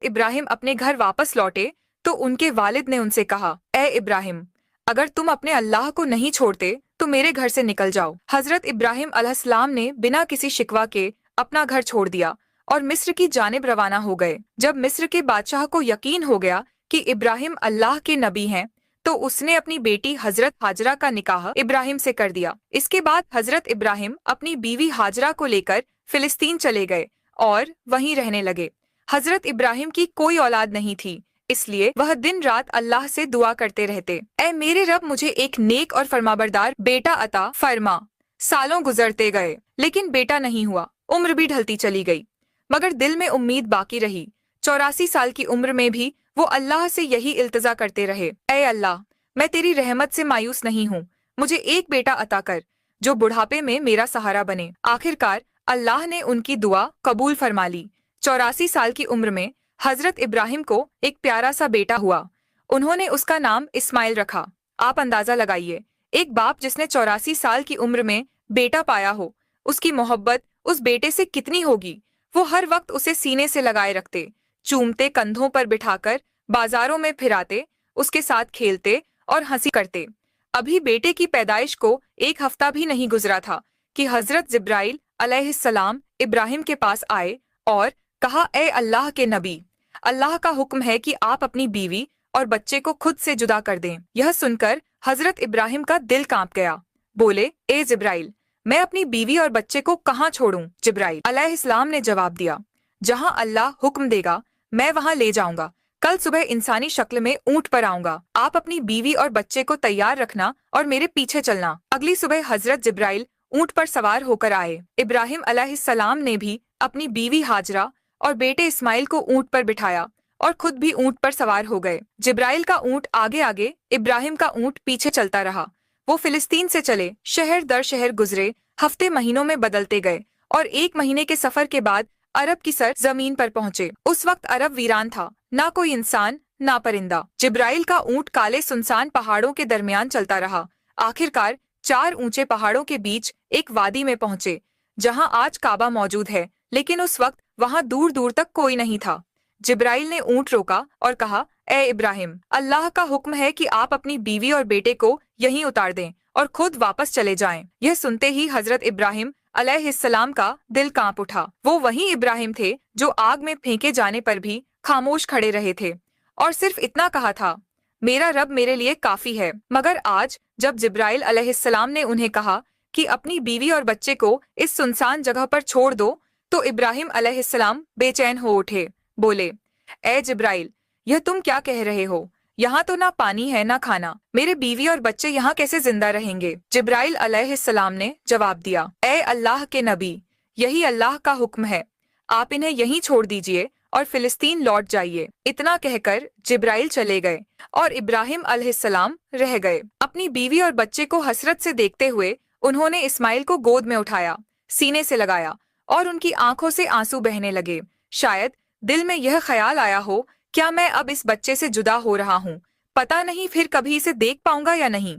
इब्राहिम अपने घर वापस लौटे तो उनके वालिद ने उनसे कहा, ए इब्राहिम, अगर तुम अपने अल्लाह को नहीं छोड़ते तो मेरे घर से निकल जाओ। हजरत इब्राहिम अलैहिस्सलाम ने बिना किसी शिकवा के अपना घर छोड़ दिया और मिस्र की जानिब रवाना हो गए। जब मिस्र के बादशाह को यकीन हो गया कि इब्राहिम अल्लाह के नबी हैं, तो उसने अपनी बेटी हजरत हाजरा का निकाह इब्राहिम से कर दिया। इसके बाद हजरत इब्राहिम अपनी बीवी हाजरा को लेकर फिलिस्तीन चले गए और वहीं रहने लगे। हजरत इब्राहिम की कोई औलाद नहीं थी, इसलिए वह दिन रात अल्लाह से दुआ करते रहते, ऐ मेरे रब, मुझे एक नेक और फरमाबरदार बेटा अता फरमा। सालों गुजरते गए लेकिन बेटा नहीं हुआ। उम्र भी ढलती चली गई मगर दिल में उम्मीद बाकी रही। 84 साल की उम्र में भी वो अल्लाह से यही इल्तिजा करते रहे, ऐ अल्लाह, मैं तेरी रहमत से मायूस नहीं हूँ, मुझे एक बेटा अता कर जो बुढ़ापे में मेरा सहारा बने। आखिरकार अल्लाह ने उनकी दुआ कबूल फरमा ली। 84 साल की उम्र में हजरत इब्राहिम को एक प्यारा सा बेटा हुआ। उन्होंने उसका नाम इस्माइल रखा। आप अंदाजा लगाइए, एक बाप जिसने 84 साल की उम्र में बेटा पाया हो, उसकी मोहब्बत उस बेटे से कितनी होगी। वो हर वक्त उसे सीने से लगाए रखते, चूमते, कंधों पर बिठाकर बाजारों में फिराते, उसके साथ खेलते और हंसी करते। अभी बेटे की पैदाइश को एक हफ्ता भी नहीं गुजरा था कि हजरत जिब्राइल अलैहिस्सलाम इब्राहिम के पास आए और कहा, ए अल्लाह के नबी, अल्लाह का हुक्म है कि आप अपनी बीवी और बच्चे को खुद से जुदा कर दें। यह सुनकर हजरत इब्राहिम का दिल कांप गया। बोले, ए जिब्राइल, मैं अपनी बीवी और बच्चे को कहाँ छोड़ूं? जिब्राइल अलैहिस्सलाम ने जवाब दिया, जहाँ अल्लाह हुक्म देगा मैं वहाँ ले जाऊंगा। कल सुबह इंसानी शक्ल में ऊंट पर आऊंगा। आप अपनी बीवी और बच्चे को तैयार रखना और मेरे पीछे चलना। अगली सुबह हजरत जिब्राइल ऊंट पर सवार होकर आए। इब्राहिम अलैहिस्सलाम ने भी अपनी बीवी हाजरा और बेटे इस्माइल को ऊंट पर बिठाया और खुद भी ऊंट पर सवार हो गए। जिब्राइल का ऊंट आगे आगे, इब्राहिम का ऊंट पीछे चलता रहा। वो फिलिस्तीन से चले, शहर दर शहर गुजरे, हफ्ते महीनों में बदलते गए और 1 महीने के सफर के बाद अरब की सर जमीन पर पहुंचे। उस वक्त अरब वीरान था, ना कोई इंसान ना परिंदा। जिब्राइल का ऊंट काले सुनसान पहाड़ों के दरमियान चलता रहा। आखिरकार 4 ऊंचे पहाड़ों के बीच एक वादी में पहुंचे, जहां आज काबा मौजूद है, लेकिन उस वक्त वहां दूर दूर तक कोई नहीं था। जिब्राइल ने ऊंट रोका और कहा, ए इब्राहिम, अल्लाह का हुक्म है कि आप अपनी बीवी और बेटे को यहीं उतार दें और खुद वापस चले जाएं। यह सुनते ही हजरत इब्राहिम अलैहिस्सलाम का दिल कांप उठा। वो वही इब्राहिम थे जो आग में फेंके जाने पर भी खामोश खड़े रहे थे और सिर्फ इतना कहा था, मेरा रब मेरे लिए काफी है। मगर आज जब जिब्राइल अलैहिस्सलाम ने उन्हें कहा कि अपनी बीवी और बच्चे को इस सुनसान जगह पर छोड़ दो, तो इब्राहिम अलैहिस्सलाम बेचैन हो उठे। बोले, ए जिब्राइल, यह तुम क्या कह रहे हो? यहाँ तो ना पानी है ना खाना, मेरे बीवी और बच्चे यहाँ कैसे जिंदा रहेंगे? जिब्राइल अलैहिस्सलाम ने जवाब दिया, ए अल्लाह के नबी, यही अल्लाह का हुक्म है, आप इन्हें यहीं छोड़ दीजिए और फिलिस्तीन लौट जाइए। इतना कहकर जिब्राइल चले गए और इब्राहिम अलैहिस्सलाम रह गए। अपनी बीवी और बच्चे को हसरत से देखते हुए उन्होंने इस्माइल को गोद में उठाया, सीने से लगाया और उनकी आंखों से आंसू बहने लगे। शायद दिल में यह ख्याल आया हो, क्या मैं अब इस बच्चे से जुदा हो रहा हूँ, पता नहीं फिर कभी इसे देख पाऊंगा या नहीं।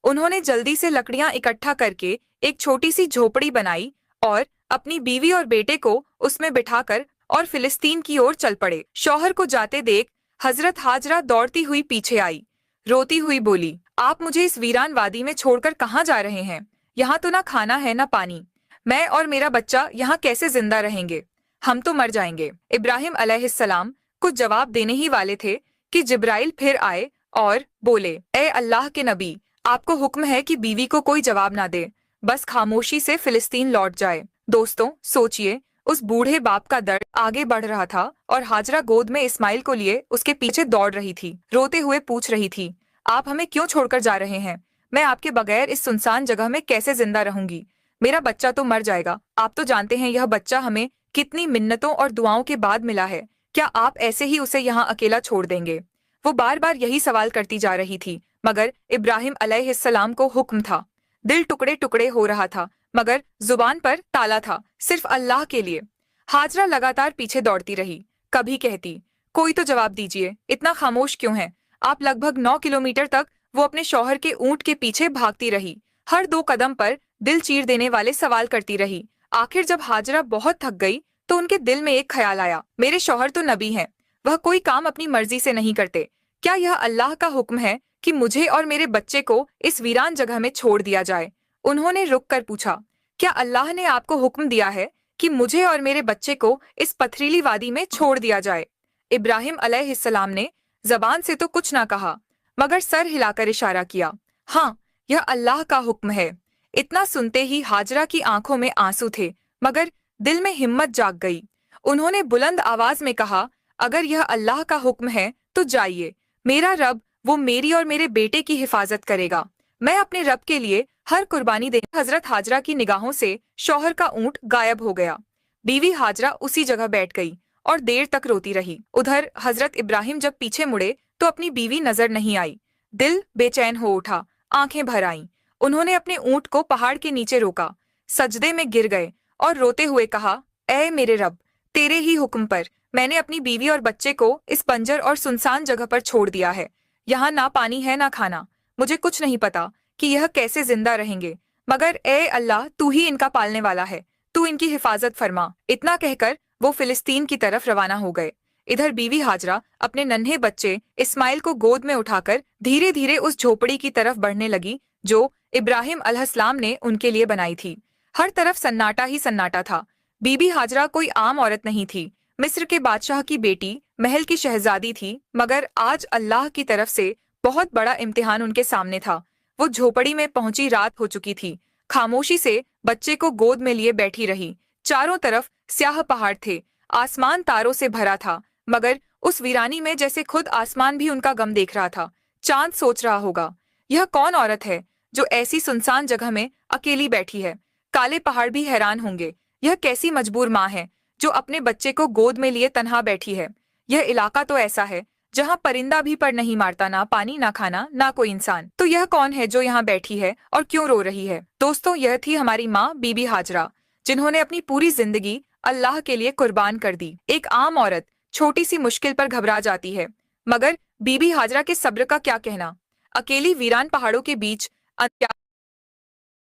उन्होंने जल्दी से लकड़ियां इकट्ठा करके एक छोटी सी झोपड़ी बनाई और अपनी बीवी और बेटे को उसमें बिठाकर और फिलिस्तीन की ओर चल पड़े। शौहर को जाते देख हजरत हाजरा दौड़ती हुई पीछे आई, रोती हुई बोली, आप मुझे इस वीरान वादी में छोड़कर कहाँ जा रहे हैं? यहाँ तो ना खाना है ना पानी, मैं और मेरा बच्चा यहाँ कैसे जिंदा रहेंगे? हम तो मर जाएंगे। इब्राहिम अलैहिस्सलाम कुछ जवाब देने ही वाले थे कि जिब्राइल फिर आए और बोले, ए अल्लाह के नबी, आपको हुक्म है कि बीवी को कोई जवाब ना दे, बस खामोशी से फिलिस्तीन लौट जाए। दोस्तों, सोचिए, उस बूढ़े बाप का दर्द आगे बढ़ रहा था और हाजरा गोद में इस्माइल को लिए उसके पीछे दौड़ रही थी, रोते हुए पूछ रही थी, आप हमें क्यों छोड़कर जा रहे हैं? मैं आपके बगैर इस सुनसान जगह में कैसे जिंदा रहूंगी? मेरा बच्चा तो मर जाएगा। आप तो जानते हैं यह बच्चा हमें कितनी मिन्नतों और दुआओं के बाद मिला है, क्या आप ऐसे ही उसे यहाँ अकेला छोड़ देंगे? वो बार बार यही सवाल करती जा रही थी, मगर इब्राहिम अलैहिस्सलाम को हुक्म था। दिल टुकड़े टुकड़े हो रहा था, मगर जुबान पर ताला था, सिर्फ अल्लाह के लिए। हाजरा लगातार पीछे दौड़ती रही, कभी कहती, कोई तो जवाब दीजिए, इतना खामोश क्यों है? आप लगभग 9 किलोमीटर तक वो अपने शौहर के ऊंट के पीछे भागती रही, हर 2 कदम पर दिल चीर देने वाले सवाल करती रही। आखिर जब हाजरा बहुत थक गई तो उनके दिल में एक ख्याल आया, मेरे शौहर तो नबी हैं, वह कोई काम अपनी मर्जी से नहीं करते। क्या यह अल्लाह का हुक्म है कि मुझे और मेरे बच्चे को इस वीरान जगह में छोड़ दिया जाए? उन्होंने रुक कर पूछा, क्या अल्लाह ने आपको हुक्म दिया है कि मुझे और मेरे बच्चे को इस पथरीली वादी में छोड़ दिया जाए? इब्राहिम अलैहिस्सलाम ने जबान से तो कुछ ना कहा, मगर सर हिलाकर इशारा किया, हाँ, यह अल्लाह का हुक्म है। इतना सुनते ही हाजरा की आंखों में आंसू थे, मगर दिल में हिम्मत जाग गई। उन्होंने बुलंद आवाज में कहा, अगर यह अल्लाह का हुक्म है तो जाइए, मेरा रब वो मेरी और मेरे बेटे की हिफाजत करेगा। मैं अपने रब के लिए हर कुर्बानी दे। हजरत हाजरा की निगाहों से शौहर का ऊंट गायब हो गया। बीवी हाजरा उसी जगह बैठ गई और देर तक रोती रही। उधर हजरत इब्राहिम जब पीछे मुड़े तो अपनी बीवी नजर नहीं आई। दिल बेचैन हो उठा, आंखें भर आईं। उन्होंने अपने ऊंट को पहाड़ के नीचे रोका, सजदे में गिर गए और रोते हुए कहा, ऐ मेरे रब, तेरे ही हुक्म पर मैंने अपनी बीवी और बच्चे को इस बंजर और सुनसान जगह पर छोड़ दिया है। यहाँ ना पानी है ना खाना। मुझे कुछ नहीं पता कि यह कैसे जिंदा रहेंगे, मगर ए अल्लाह, तू ही इनका पालने वाला है, तू इनकी हिफाजत फरमा। इतना कहकर वो फिलिस्तीन की तरफ रवाना हो गए। इधर बीवी हाजरा अपने नन्हे बच्चे इस्माइल को गोद में उठाकर धीरे धीरे उस झोपड़ी की तरफ बढ़ने लगी जो इब्राहिम अलैहिस्सलाम ने उनके लिए बनाई थी। हर तरफ सन्नाटा ही सन्नाटा था। बीबी हाजरा कोई आम औरत नहीं थी, मिस्र के बादशाह की बेटी, महल की शहजादी थी, मगर आज अल्लाह की तरफ से बहुत बड़ा इम्तिहान उनके सामने था। वो झोपड़ी में पहुंची रात हो चुकी थी। खामोशी से बच्चे को गोद में लिए बैठी रही। चारों तरफ स्याह पहाड़ थे, आसमान तारों से भरा था, मगर उस वीरानी में जैसे खुद आसमान भी उनका गम देख रहा था। चांद सोच रहा होगा, यह कौन औरत है जो ऐसी सुनसान जगह में अकेली बैठी है? काले पहाड़ भी हैरान होंगे, यह कैसी मजबूर माँ है जो अपने बच्चे को गोद में लिए तन्हा बैठी है। यह इलाका तो ऐसा है जहाँ परिंदा भी पर नहीं मारता, ना पानी ना खाना ना कोई इंसान। तो यह कौन है जो यहाँ बैठी है और क्यों रो रही है? दोस्तों, यह थी हमारी माँ बीबी हाजरा, जिन्होंने अपनी पूरी जिंदगी अल्लाह के लिए कुर्बान कर दी। एक आम औरत छोटी सी मुश्किल पर घबरा जाती है, मगर बीबी हाजरा के सब्र का क्या कहना। अकेली वीरान पहाड़ों के बीच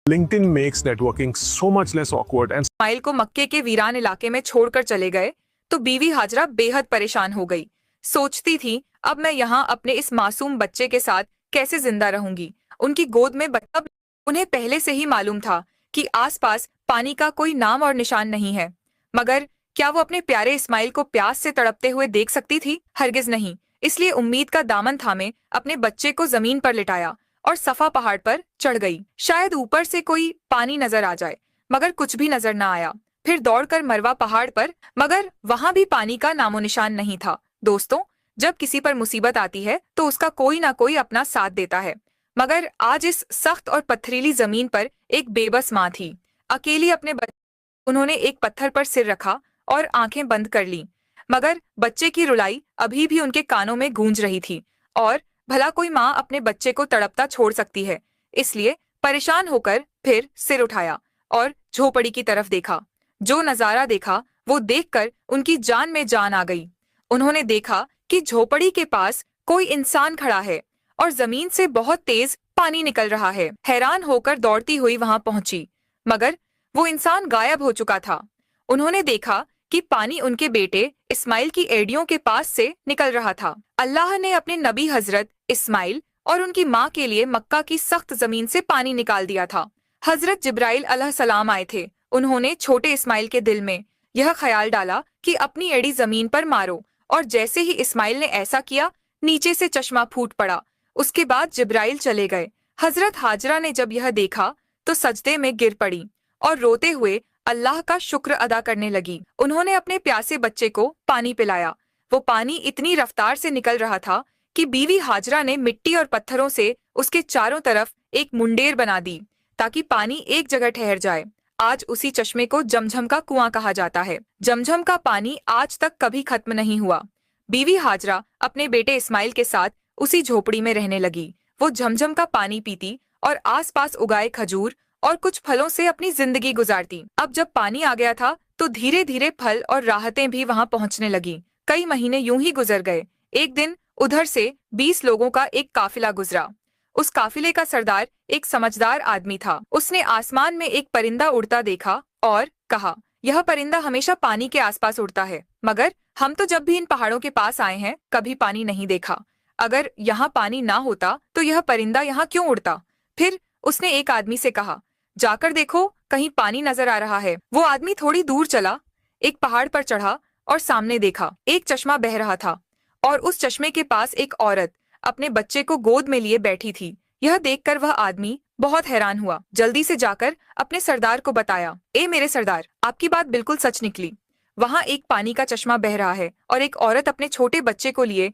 LinkedIn makes networking so much less awkward and Ismail को मक्के के वीरान इलाके में छोड़कर चले गए तो बीवी हाजरा बेहद परेशान हो गई। सोचती थी, अब मैं यहाँ अपने इस मासूम बच्चे के साथ कैसे जिंदा रहूंगी। उनकी गोद में बच्चा। उन्हें पहले से ही मालूम था कि आसपास पानी का कोई नाम और निशान नहीं है, मगर क्या वो अपने प्यारे इस्माइल को प्यास से तड़पते हुए देख सकती थी? हरगिज नहीं। इसलिए उम्मीद का दामन थामे अपने बच्चे को जमीन पर लिटाया और सफा पहाड़ पर चढ़ गई। शायद ऊपर से कोई पानी नजर आ जाए, मगर कुछ भी नजर न आया। फिर दौड़कर मरवा पहाड़ पर, मगर वहां भी पानी का नामो निशान नहीं था। दोस्तों, जब किसी पर मुसीबत आती है तो उसका कोई ना कोई अपना साथ देता है, मगर आज इस सख्त और पथरीली जमीन पर एक बेबस माँ थी, अकेली अपने बच्चे। उन्होंने एक पत्थर पर सिर रखा और आंखें बंद कर लीं, मगर बच्चे की रुलाई अभी भी उनके कानों में गूंज रही थी। और भला कोई माँ अपने बच्चे को तड़पता छोड़ सकती है? इसलिए परेशान होकर फिर सिर उठाया और झोपड़ी की तरफ देखा। जो नजारा देखा वो देखकर उनकी जान में जान आ गई। उन्होंने देखा कि झोपड़ी के पास कोई इंसान खड़ा है और जमीन से बहुत तेज पानी निकल रहा है। हैरान होकर दौड़ती हुई वहां पहुंची, मगर वो इंसान गायब हो चुका था। उन्होंने देखा कि पानी उनके बेटे इस्माइल की एड़ियों के पास से निकल रहा था। अल्लाह ने अपने नबी हजरत इस्माइल और उनकी माँ के लिए मक्का की सख्त जमीन से पानी निकाल दिया था। हजरत जिब्राइल अलैहिस्सलाम आए थे। उन्होंने छोटे इस्माइल के दिल में यह ख्याल डाला कि अपनी एड़ी जमीन पर मारो, और जैसे ही इस्माइल ने ऐसा किया, नीचे से चश्मा फूट पड़ा। उसके बाद जिब्राइल चले गए। हजरत हाजरा ने जब यह देखा तो सजदे में गिर पड़ी और रोते हुए अल्लाह का शुक्र अदा करने लगी। उन्होंने अपने प्यासे बच्चे को पानी पिलाया। वो पानी इतनी रफ्तार से निकल रहा था कि बीवी हाजरा ने मिट्टी और पत्थरों से उसके चारों तरफ एक मुंडेर बना दी ताकि पानी एक जगह ठहर जाए। आज उसी चश्मे को जमझम का कुआं कहा जाता है। जमझम का पानी आज तक कभी खत्म नहीं हुआ। बीवी हाजरा अपने बेटे इस्माइल के साथ उसी झोपड़ी में रहने लगी। वो झमझम का पानी पीती और आसपास उगाए खजूर और कुछ फलों से अपनी जिंदगी गुजारती। अब जब पानी आ गया था तो धीरे धीरे फल और राहतें भी वहां पहुंचने लगी। कई महीने यूं ही गुजर गए। एक दिन उधर से 20 लोगों का एक काफिला गुजरा। उस काफिले का सरदार एक समझदार आदमी था। उसने आसमान में एक परिंदा उड़ता देखा और कहा, यह परिंदा हमेशा पानी के आसपास उड़ता है, मगर हम तो जब भी इन पहाड़ों के पास आए हैं कभी पानी नहीं देखा। अगर यहाँ पानी ना होता तो यह परिंदा यहाँ क्यों उड़ता? फिर उसने एक आदमी से कहा, जाकर देखो कहीं पानी नजर आ रहा है। वो आदमी थोड़ी दूर चला, एक पहाड़ पर चढ़ा और सामने देखा एक चश्मा बह रहा था और उस चश्मे के पास एक औरत अपने बच्चे को गोद में लिए बैठी थी। यह देखकर वह आदमी बहुत हैरान हुआ। जल्दी से जाकर अपने सरदार को बताया, ए मेरे सरदार, आपकी बात बिल्कुल सच निकली। वहां एक पानी का चश्मा बह रहा है और एक औरत अपने छोटे बच्चे को लिए।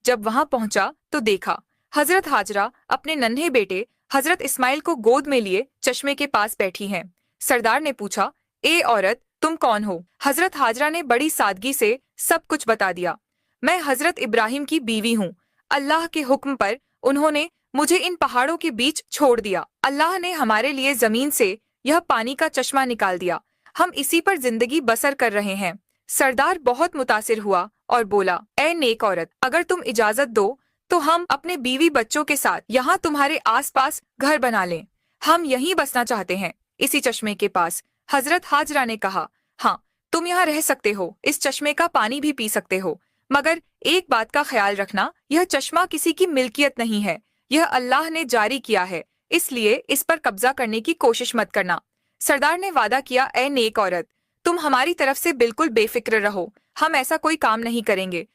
जब वहां पहुंचा तो देखा हजरत हाजरा अपने नन्हे बेटे हजरत इस्माइल को गोद में लिए चश्मे के पास बैठी हैं। सरदार ने पूछा, ए औरत, तुम कौन हो? हजरत हाजरा ने बड़ी सादगी से सब कुछ बता दिया। मैं हजरत इब्राहिम की बीवी हूँ। अल्लाह के हुक्म पर उन्होंने मुझे इन पहाड़ों के बीच छोड़ दिया। अल्लाह ने हमारे लिए जमीन से यह पानी का चश्मा निकाल दिया। हम इसी पर जिंदगी बसर कर रहे हैं। सरदार बहुत मुतासिर हुआ और बोला, ए नेक औरत, अगर तुम इजाजत दो तो हम अपने बीवी बच्चों के साथ यहाँ तुम्हारे आसपास घर बना लें। हम यहीं बसना चाहते हैं, इसी चश्मे के पास। हजरत हाजरा ने कहा, हाँ, तुम यहाँ रह सकते हो, इस चश्मे का पानी भी पी सकते हो, मगर एक बात का ख्याल रखना, यह चश्मा किसी की मिल्कियत नहीं है, यह अल्लाह ने जारी किया है, इसलिए इस पर कब्जा करने की कोशिश मत करना। सरदार ने वादा किया, ए नेक औरत, तुम हमारी तरफ से बिल्कुल बेफिक्र रहो, हम ऐसा कोई काम नहीं करेंगे।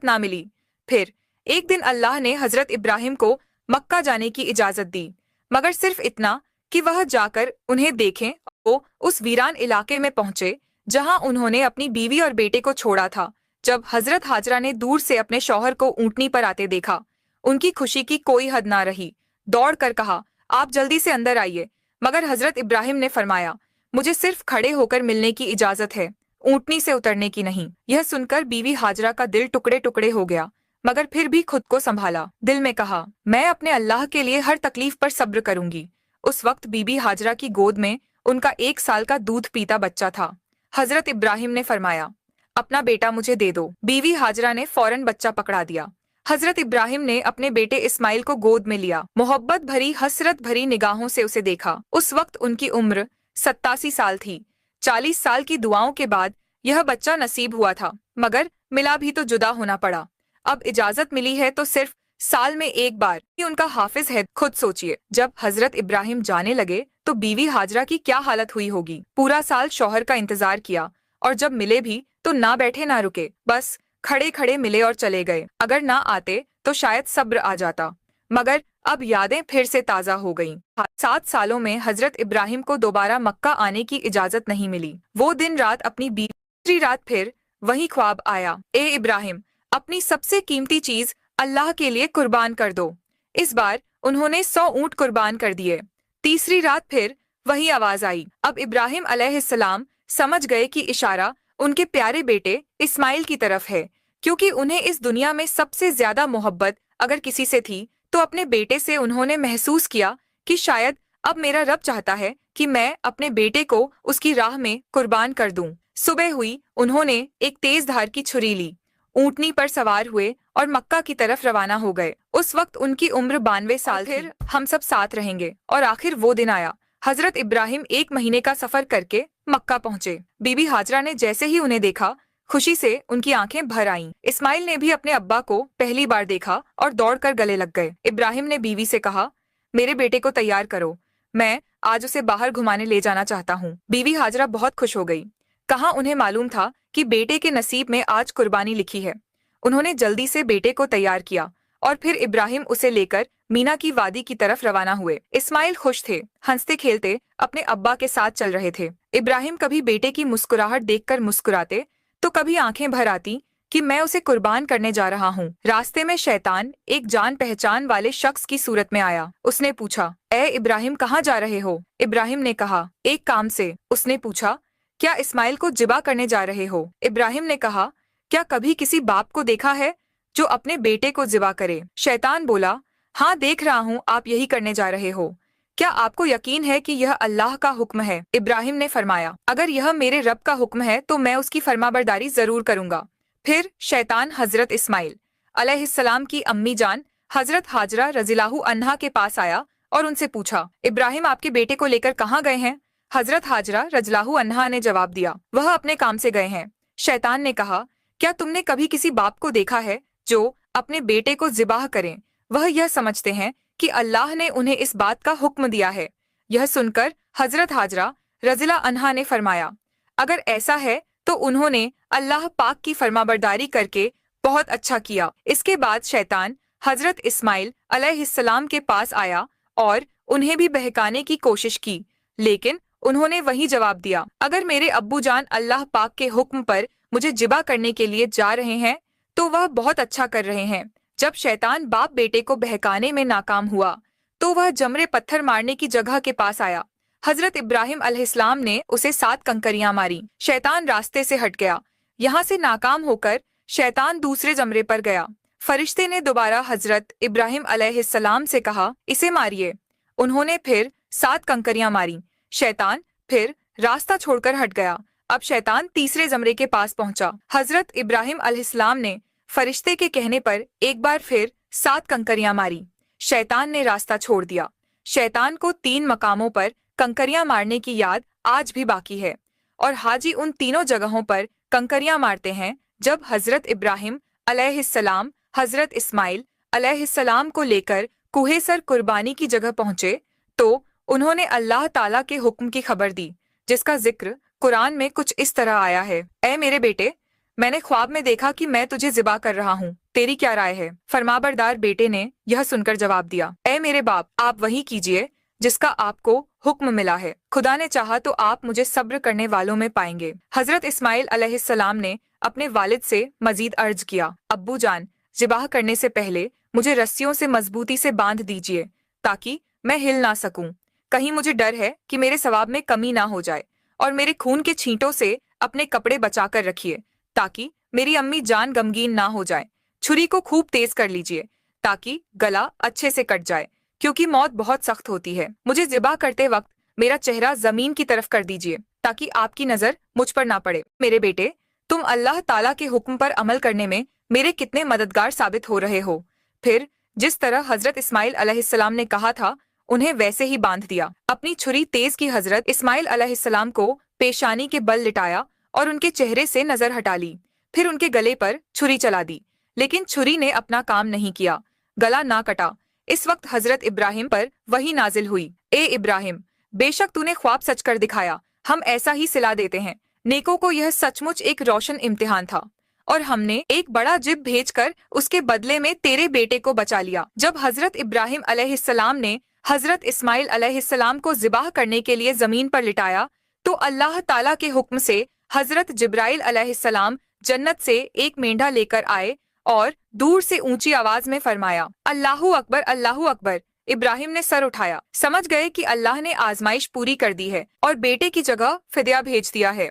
ना मिली। फिर एक दिन अल्लाह ने हजरत इब्राहिम को मक्का जाने की इजाजत दी, मगर सिर्फ इतना कि वह जाकर उन्हें देखें। वो उस वीरान इलाके में पहुंचे जहां उन्होंने अपनी बीवी और बेटे को छोड़ा था। जब हजरत हाजरा ने दूर से अपने शौहर को ऊंटनी पर आते देखा, उनकी खुशी की कोई हद ना रही। दौड़ कर कहा, आप जल्दी से अंदर आइए। मगर हजरत इब्राहिम ने फरमाया, मुझे सिर्फ खड़े होकर मिलने की इजाजत है, ऊंटनी से उतरने की नहीं। यह सुनकर बीवी हाजरा का दिल टुकड़े टुकड़े हो गया, मगर फिर भी खुद को संभाला। दिल में कहा, मैं अपने अल्लाह के लिए हर तकलीफ पर सब्र करूंगी। उस वक्त बीबी हाजरा की गोद में उनका 1 साल का दूध पीता बच्चा था। हजरत इब्राहिम ने फरमाया, अपना बेटा मुझे दे दो। बीवी हाजरा ने फौरन बच्चा पकड़ा दिया। हजरत इब्राहिम ने अपने बेटे इस्माइल को गोद में लिया, मोहब्बत भरी हसरत भरी निगाहों से उसे देखा। उस वक्त उनकी उम्र 87 साल थी। 40 साल की दुआओं के बाद यह बच्चा नसीब हुआ था, मगर मिला भी तो जुदा होना पड़ा। अब इजाजत मिली है तो सिर्फ साल में एक बार ही उनका हाफिज है। खुद सोचिए, जब हजरत इब्राहिम जाने लगे तो बीवी हाजरा की क्या हालत हुई होगी। पूरा साल शौहर का इंतजार किया और जब मिले भी तो ना बैठे ना रुके, बस खड़े खड़े मिले और चले गए। अगर ना आते तो शायद सब्र आ जाता, मगर अब यादें फिर से ताजा हो गईं। 7 सालों में हजरत इब्राहिम को दोबारा मक्का आने की इजाजत नहीं मिली। वो दिन रात अपनी बीवी, दूसरी रात फिर वही ख्वाब आया, ए इब्राहिम, अपनी सबसे कीमती चीज अल्लाह के लिए कुर्बान कर दो। इस बार उन्होंने 100 ऊंट कुर्बान कर दिए। तीसरी रात फिर वही आवाज आई। अब इब्राहिम अलैहिस्सलाम समझ गए कि इशारा उनके प्यारे बेटे इस्माइल की तरफ है, क्योंकि उन्हें इस दुनिया में सबसे ज्यादा मोहब्बत अगर किसी से थी तो अपने बेटे से। उन्होंने महसूस किया कि शायद अब मेरा रब चाहता है कि मैं अपने बेटे को उसकी राह में कुर्बान कर दूं। सुबह हुई, उन्होंने एक तेज धार की छुरी ली, ऊंटनी पर सवार हुए और मक्का की तरफ रवाना हो गए। उस वक्त उनकी उम्र 92 साल थी। हम सब साथ रहेंगे। और आखिर वो दिन आया। हजरत इब्राहिम 1 महीने का सफर करके मक्का पहुंचे। बीबी हाजरा ने जैसे ही उन्हें देखा, खुशी से उनकी आंखें भर आईं। इस्माइल ने भी अपने अब्बा को पहली बार देखा और दौड़कर गले लग गए। इब्राहिम ने बीवी से कहा, मेरे बेटे को तैयार करो, मैं आज उसे बाहर घुमाने ले जाना चाहता हूँ। बीवी हाजरा बहुत खुश हो गई। कहाँ उन्हें मालूम था कि बेटे के नसीब में आज कुर्बानी लिखी है। उन्होंने जल्दी से बेटे को तैयार किया और फिर इब्राहिम उसे लेकर मीना की वादी की तरफ रवाना हुए। इस्माइल खुश थे, हंसते खेलते अपने अब्बा के साथ चल रहे थे। इब्राहिम कभी बेटे की मुस्कुराहट देखकर मुस्कुराते तो कभी आंखें भर आती कि मैं उसे कुर्बान करने जा रहा हूँ। रास्ते में शैतान एक जान पहचान वाले शख्स की सूरत में आया। उसने पूछा, ए इब्राहिम, कहाँ जा रहे हो? इब्राहिम ने कहा, एक काम से। उसने पूछा, क्या इस्माइल को जिबा करने जा रहे हो? इब्राहिम ने कहा, क्या कभी किसी बाप को देखा है जो अपने बेटे को जिबा करे? शैतान बोला, हाँ देख रहा हूँ आप यही करने जा रहे हो। क्या आपको यकीन है कि यह अल्लाह का हुक्म है? इब्राहिम ने फरमाया, अगर यह मेरे रब का हुक्म है तो मैं उसकी फरमाबरदारी जरूर करूंगा। फिर शैतान हजरत इस्माइल अलैहिस्सलाम की अम्मी जान हजरत हाजरा रज़ियल्लाहु अन्हा के पास आया और उनसे पूछा, इब्राहिम आपके बेटे को लेकर कहाँ गए हैं? हजरत हाजरा रज़ियल्लाहु अन्हा ने जवाब दिया, वह अपने काम से गए हैं। शैतान ने कहा, क्या तुमने कभी किसी बाप को देखा है जो अपने बेटे को ज़िबाह करें? वह यह समझते हैं कि अल्लाह ने उन्हें इस बात का हुक्म दिया है। यह सुनकर हजरत हाजरा रज़िला अन्हा ने फरमाया, अगर ऐसा है तो उन्होंने अल्लाह पाक की फरमाबरदारी करके बहुत अच्छा किया। इसके बाद शैतान हजरत इस्माइल अलैहिस्सलाम के पास आया और उन्हें भी बहकाने की कोशिश की, लेकिन उन्होंने वही जवाब दिया, अगर मेरे अब्बू जान अल्लाह पाक के हुक्म पर मुझे जिबा करने के लिए जा रहे हैं तो वह बहुत अच्छा कर रहे हैं। जब शैतान बाप बेटे को बहकाने में नाकाम हुआ तो वह जमरे पत्थर मारने की जगह के पास आया। हजरत इब्राहिम अलैहिस्सलाम ने उसे 7 कंकरियां मारी। शैतान रास्ते से हट गया। यहाँ से नाकाम होकर शैतान दूसरे जमरे पर गया। फरिश्ते ने दोबारा हजरत इब्राहिम अलैहिस्सलाम से कहा, इसे मारिए। उन्होंने फिर 7 कंकरियां मारी। शैतान फिर रास्ता छोड़कर हट गया। अब शैतान तीसरे जमरे के पास पहुंचा। हजरत इब्राहिम अलैहिस्सलाम ने फरिश्ते के कहने पर एक बार फिर 7 कंकरियां मारी। शैतान ने रास्ता छोड़ दिया। शैतान को 3 मकामों पर कंकरियां मारने की याद आज भी बाकी है और हाजी उन तीनों जगहों पर कंकरियां मारते हैं जब हजरत इब्राहिम अलैहिस्सलाम हजरत इस्माइल अलैहिस्सलाम को लेकर कुहेसर कुर्बानी की जगह पहुंचे तो उन्होंने अल्लाह ताला के हुक्म की खबर दी, जिसका जिक्र कुरान में कुछ इस तरह आया है, ऐ मेरे बेटे, मैंने ख्वाब में देखा कि मैं तुझे ज़िबा कर रहा हूँ, तेरी क्या राय है? फरमाबरदार बेटे ने यह सुनकर जवाब दिया, ऐ मेरे बाप, आप वही कीजिए जिसका आपको हुक्म मिला है। खुदा ने चाहा तो आप मुझे सब्र करने वालों में पाएंगे। हजरत इस्माइल अलैहिस्सलाम ने अपने वालिद से मजीद अर्ज किया, अब्बू जान, ज़िबाह करने से पहले मुझे रस्सियों से मजबूती से बांध दीजिए ताकि मैं हिल ना सकूं। कहीं मुझे डर है कि मेरे सवाब में कमी ना हो जाए, और मेरे खून के छींटों से अपने कपड़े बचाकर रखिए ताकि मेरी अम्मी जान गमगीन ना हो जाए। छुरी को खूब तेज कर लीजिए ताकि गला अच्छे से कट जाए, क्योंकि मौत बहुत सख्त होती है। मुझे ज़िबा करते वक्त मेरा चेहरा जमीन की तरफ कर दीजिए ताकि आपकी नजर मुझ पर ना पड़े। मेरे बेटे, तुम अल्लाह ताला के हुक्म पर अमल करने में मेरे कितने मददगार साबित हो रहे हो। फिर जिस तरह हजरत इस्माइल अलैहिस्सलाम ने कहा था उन्हें वैसे ही बांध दिया। अपनी छुरी तेज की हजरत इस्माइल अलैहिस्सलाम को पेशानी के बल लिटाया और उनके चेहरे से नजर हटा ली। फिर उनके गले पर छुरी चला दी, लेकिन छुरी ने अपना काम नहीं किया, गला ना कटा। इस वक्त हजरत इब्राहिम पर वही नाजिल हुई, ए इब्राहिम, बेशक तूने ख्वाब सच कर दिखाया, हम ऐसा ही सिला देते हैं। नेकों को यह सचमुच एक रोशन इम्तिहान था और हमने एक बड़ा जिब भेजकर उसके बदले में तेरे बेटे को बचा लिया। जब हजरत इब्राहिम अलैहिस्सलाम ने हजरत इस्माइल अलैहिस्सलाम को ज़िबाह करने के लिए जमीन पर लिटाया तो अल्लाह ताला के हुक्म से हजरत जिब्राइल अलैहिस्सलाम जन्नत से एक मेंढा लेकर आए और दूर से ऊंची आवाज में फरमाया, अल्लाहू अकबर, अल्लाहू अकबर। इब्राहिम ने सर उठाया, समझ गए कि अल्लाह ने आजमाइश पूरी कर दी है और बेटे की जगह फिदिया भेज दिया है।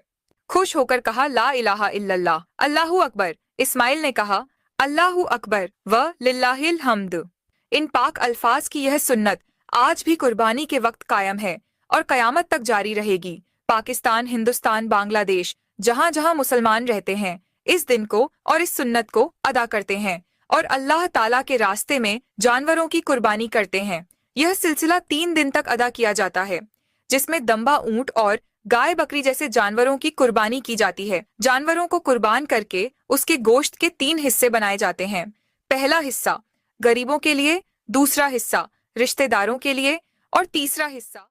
खुश होकर कहा, ला इलाहा इल्लल्लाह, अल्लाहू अकबर। इस्माइल ने कहा, अल्लाहू अकबर व लिल्लाहिल हम्द। इन पाक अल्फाज की यह सुन्नत आज भी कुर्बानी के वक्त कायम है और कयामत तक जारी रहेगी। पाकिस्तान, हिंदुस्तान, बांग्लादेश, जहाँ जहाँ मुसलमान रहते हैं इस दिन को और इस सुन्नत को अदा करते हैं और अल्लाह ताला के रास्ते में जानवरों की कुर्बानी करते हैं। यह सिलसिला 3 दिन तक अदा किया जाता है, जिसमें दम्बा ऊंट और गाय बकरी जैसे जानवरों की कुर्बानी की जाती है। जानवरों को कुर्बान करके उसके गोश्त के 3 हिस्से बनाए जाते हैं। पहला हिस्सा गरीबों के लिए, दूसरा हिस्सा रिश्तेदारों के लिए और तीसरा हिस्सा